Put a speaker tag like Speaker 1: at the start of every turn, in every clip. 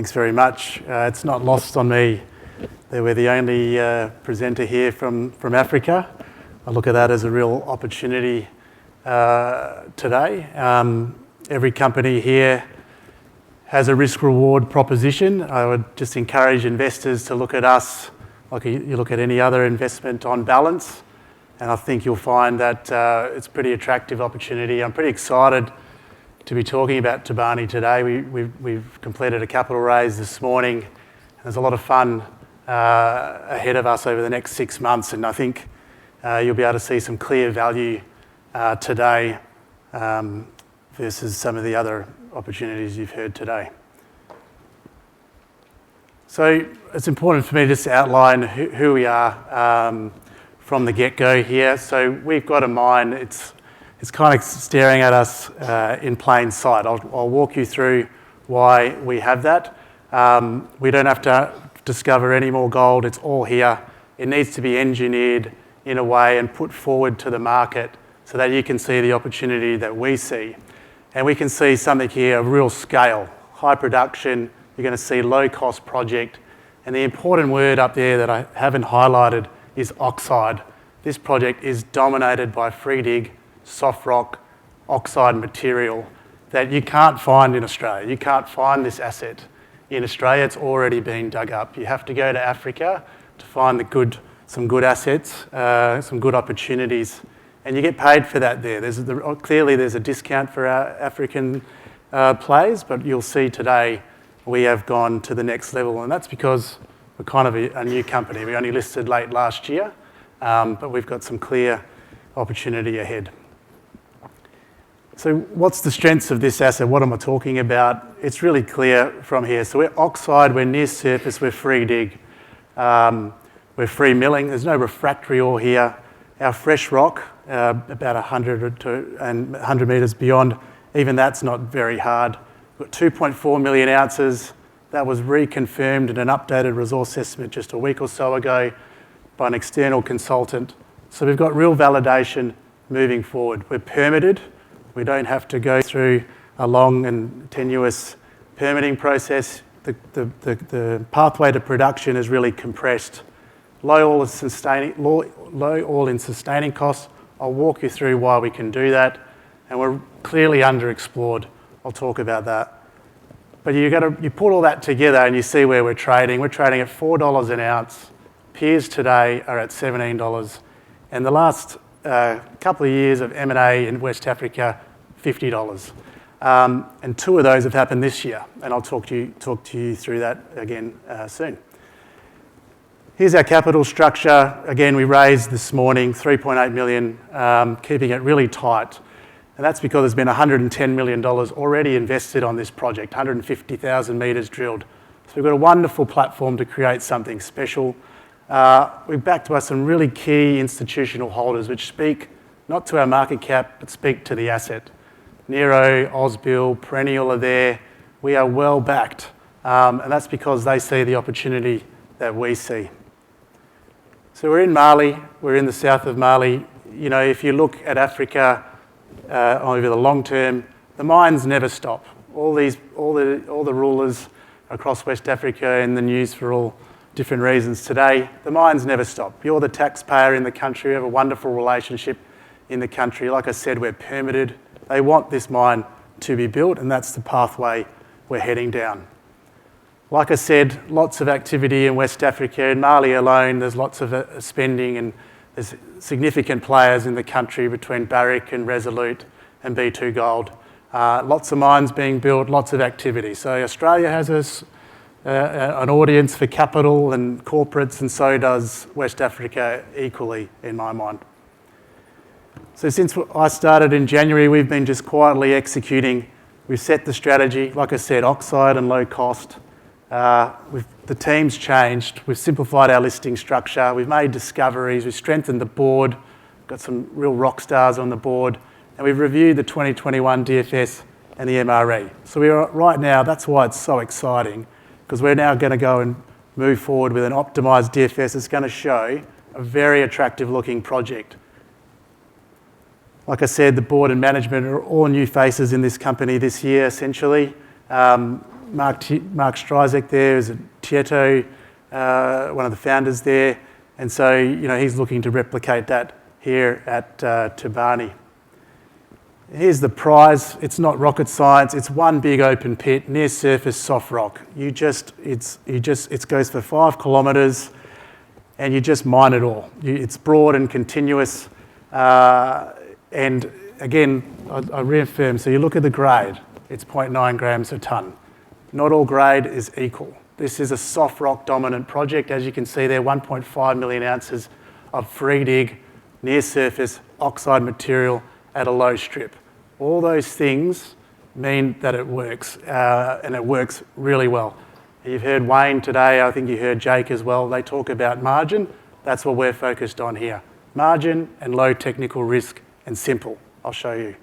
Speaker 1: Thanks very much. It's not lost on me that we're the only presenter here from Africa. I look at that as a real opportunity today. Every company here has a risk-reward proposition. I would just encourage investors to look at us like you look at any other investment on balance, and I think you'll find that it's a pretty attractive opportunity. I'm pretty excited to be talking about Toubani today. We've completed a capital raise this morning. There's a lot of fun ahead of us over the next 6 months, and I think you'll be able to see some clear value today versus some of the other opportunities you've heard today. So it's important for me just to outline who we are from the get-go here. So we've got a mine. It's kind of staring at us in plain sight. I'll walk you through why we have that. We don't have to discover any more gold. It's all here. It needs to be engineered in a way and put forward to the market so that you can see the opportunity that we see. And we can see something here of real scale, high production. You're going to see low-cost project. And the important word up there that I haven't highlighted is oxide. This project is dominated by free dig, soft rock, oxide material that you can't find in Australia. You can't find this asset in Australia. It's already been dug up. You have to go to Africa to find some good assets, some good opportunities, and you get paid for that there. Clearly there's a discount for our African plays, but you'll see today we have gone to the next level, and that's because we're kind of a new company. We only listed late last year, but we've got some clear opportunity ahead. So what's the strengths of this asset? What am I talking about? It's really clear from here. So we're oxide, we're near surface, we're free dig. We're free milling. There's no refractory ore here. Our fresh rock, about 100 metres beyond, even that's not very hard. We've got 2.4 million ounces. That was reconfirmed in an updated resource estimate just a week or so ago by an external consultant. So we've got real validation moving forward. We're permitted. We don't have to go through a long and tenuous permitting process. The pathway to production is really compressed. Low all-in sustaining costs. I'll walk you through why we can do that. And we're clearly underexplored. I'll talk about that. But you put all that together and you see where we're trading. We're trading at $4 an ounce. Peers today are at $17. And the last couple of years of M&A in West Africa, $50. And 2 of those have happened this year. And I'll talk to you through that again soon. Here's our capital structure. Again, we raised this morning $3.8 million, keeping it really tight. And that's because there's been $110 million already invested on this project, 150,000 metres drilled. So we've got a wonderful platform to create something special. We're backed by some really key institutional holders which speak not to our market cap, but speak to the asset. Nero, Ausbil, Perennial are there. We are well backed. And that's because they see the opportunity that we see. So we're in Mali, we're in the south of Mali. You know, if you look at Africa over the long term, the mines never stop. All the rulers across West Africa in the news for all different reasons today, the mines never stop. You're the taxpayer in the country, we have a wonderful relationship in the country. Like I said, we're permitted. They want this mine to be built, and that's the pathway we're heading down. Like I said, lots of activity in West Africa. In Mali alone, there's lots of spending, and there's significant players in the country between Barrick and Resolute and B2 Gold. Lots of mines being built, lots of activity. So Australia has an audience for capital and corporates, and so does West Africa equally, in my mind. So since I started in January, we've been just quietly executing. We've set the strategy, like I said, oxide and low cost. The team's changed. We've simplified our listing structure. We've made discoveries. We've strengthened the board. Got some real rock stars on the board. And we've reviewed the 2021 DFS and the MRE. So we are right now, that's why it's so exciting, because we're now going to go and move forward with an optimised DFS that's going to show a very attractive looking project. Like I said, the board and management are all new faces in this company this year, essentially. Mark Strizek there is at Tieto, one of the founders there. And so, he's looking to replicate that here at Toubani. Here's the prize. It's not rocket science. It's one big open pit, near surface soft rock. It goes for 5 kilometres, and you just mine it all. It's broad and continuous. And again, I reaffirm, so you look at the grade, it's 0.9 grams a tonne. Not all grade is equal. This is a soft rock dominant project. As you can see there, 1.5 million ounces of free dig, near surface, oxide material at a low strip. All those things mean that it works, and it works really well. You've heard Wayne today, I think you heard Jake as well, they talk about margin. That's what we're focused on here. Margin and low technical risk and simple. I'll show you.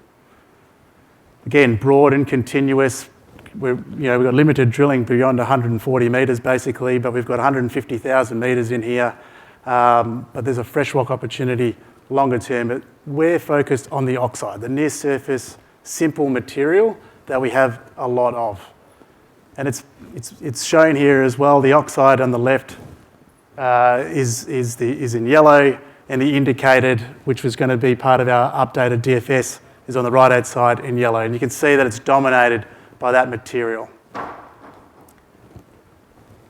Speaker 1: Again, broad and continuous. We've got limited drilling beyond 140 metres basically, but we've got 150,000 metres in here. But there's a fresh rock opportunity longer term, but we're focused on the oxide, the near surface, simple material that we have a lot of. And it's shown here as well. The oxide on the left is in yellow, and the indicated, which was going to be part of our updated DFS, is on the right-hand side in yellow. And you can see that it's dominated by that material.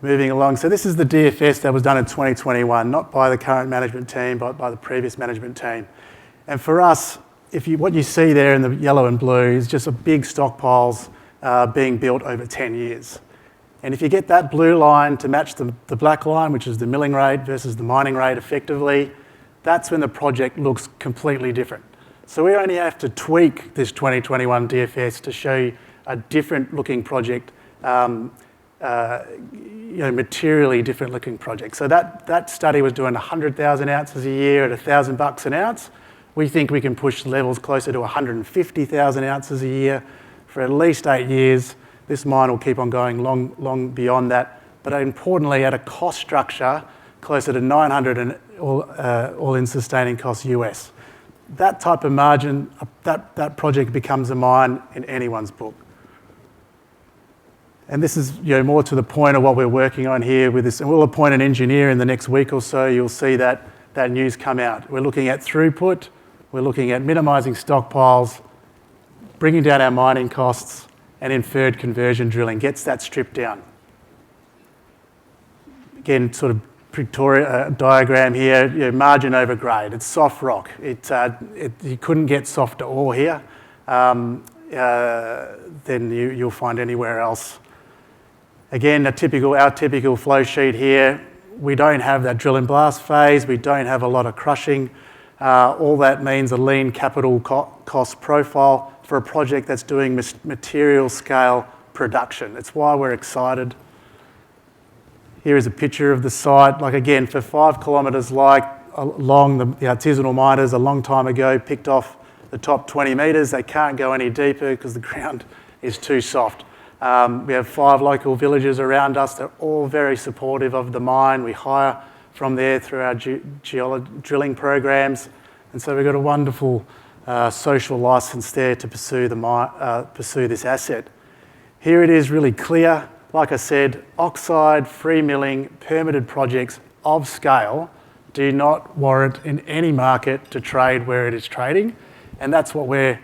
Speaker 1: Moving along, so this is the DFS that was done in 2021, not by the current management team, but by the previous management team. And for us, what you see there in the yellow and blue is just a big stockpiles being built over 10 years. And if you get that blue line to match the black line, which is the milling rate versus the mining rate effectively, that's when the project looks completely different. So we only have to tweak this 2021 DFS to show you a different looking project, materially different looking project. So that study was doing 100,000 ounces a year at $1,000 an ounce. We think we can push levels closer to 150,000 ounces a year for at least 8 years. This mine will keep on going long beyond that, but importantly at a cost structure closer to 900 and all-in sustaining costs US. That type of margin, that project becomes a mine in anyone's book. And this is more to the point of what we're working on here with this. And we'll appoint an engineer in the next week or so. You'll see that news come out. We're looking at throughput. We're looking at minimising stockpiles, bringing down our mining costs, and inferred conversion drilling gets that stripped down. Again, sort of pictorial diagram here, margin over grade. It's soft rock. You couldn't get softer ore here than you'll find anywhere else. Again, our typical flow sheet here, we don't have that drill and blast phase. We don't have a lot of crushing. All that means a lean capital cost profile for a project that's doing material scale production. It's why we're excited. Here is a picture of the site. Like again, for 5 kilometres along, the artisanal miners a long time ago picked off the top 20 metres. They can't go any deeper because the ground is too soft. We have 5 local villages around us. They're all very supportive of the mine. We hire from there through our drilling programs. And so we've got a wonderful social licence there to pursue this asset. Here it is really clear. Like I said, oxide, free milling, permitted projects of scale do not warrant in any market to trade where it is trading. And that's what we're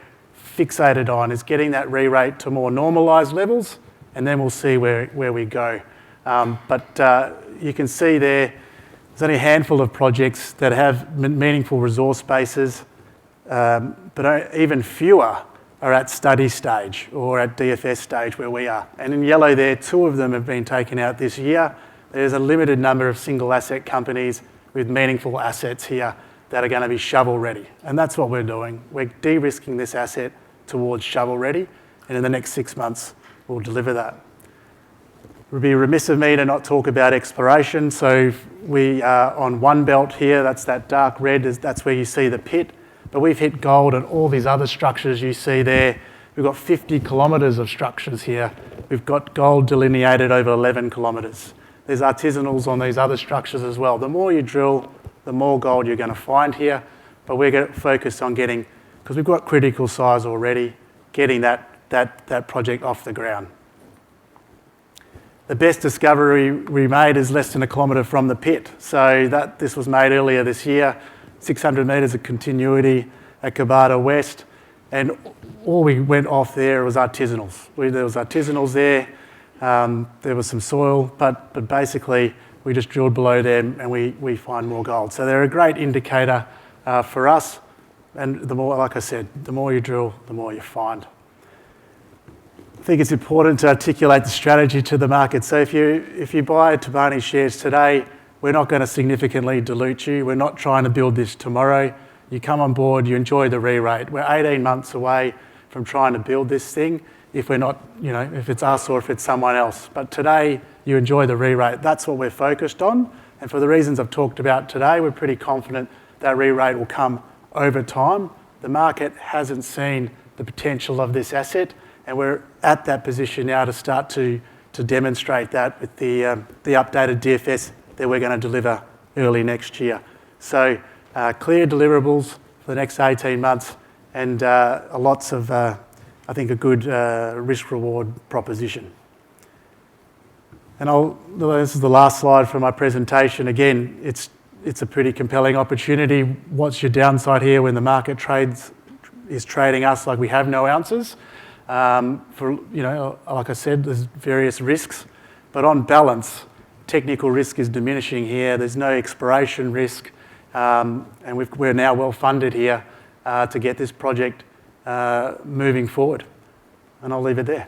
Speaker 1: fixated on, is getting that re-rate to more normalised levels, and then we'll see where we go. But you can see there's only a handful of projects that have meaningful resource bases, but even fewer are at study stage or at DFS stage where we are. And in yellow there, 2 of them have been taken out this year. There's a limited number of single asset companies with meaningful assets here that are going to be shovel ready. And that's what we're doing. We're de-risking this asset towards shovel ready, and in the next 6 months, we'll deliver that. It would be remiss of me to not talk about exploration. So we are on one belt here, that's that dark red, that's where you see the pit. But we've hit gold on all these other structures you see there. We've got 50 kilometres of structures here. We've got gold delineated over 11 kilometres. There's artisanals on these other structures as well. The more you drill, the more gold you're going to find here. But we're going to focus on getting, because we've got critical size already, getting that project off the ground. The best discovery we made is less than a kilometre from the pit. So this was made earlier this year, 600 metres of continuity at Kabata West. And all we went off there was artisanals. There was artisanals there. There was some soil, but basically we just drilled below them and we find more gold. So they're a great indicator for us. And the more, like I said, the more you drill, the more you find. I think it's important to articulate the strategy to the market. So if you buy Toubani shares today, we're not going to significantly dilute you. We're not trying to build this tomorrow. You come on board, you enjoy the re-rate. We're 18 months away from trying to build this thing if we're not, if it's us or if it's someone else. But today, you enjoy the re-rate. That's what we're focused on. And for the reasons I've talked about today, we're pretty confident that re-rate will come over time. The market hasn't seen the potential of this asset, and we're at that position now to start to demonstrate that with the updated DFS that we're going to deliver early next year. So clear deliverables for the next 18 months and lots of, I think, a good risk-reward proposition. And this is the last slide for my presentation. Again, it's a pretty compelling opportunity. What's your downside here when the market is trading us like we have no ounces? Like I said, there's various risks, but on balance, technical risk is diminishing here. There's no exploration risk, and we're now well funded here to get this project moving forward. And I'll leave it there.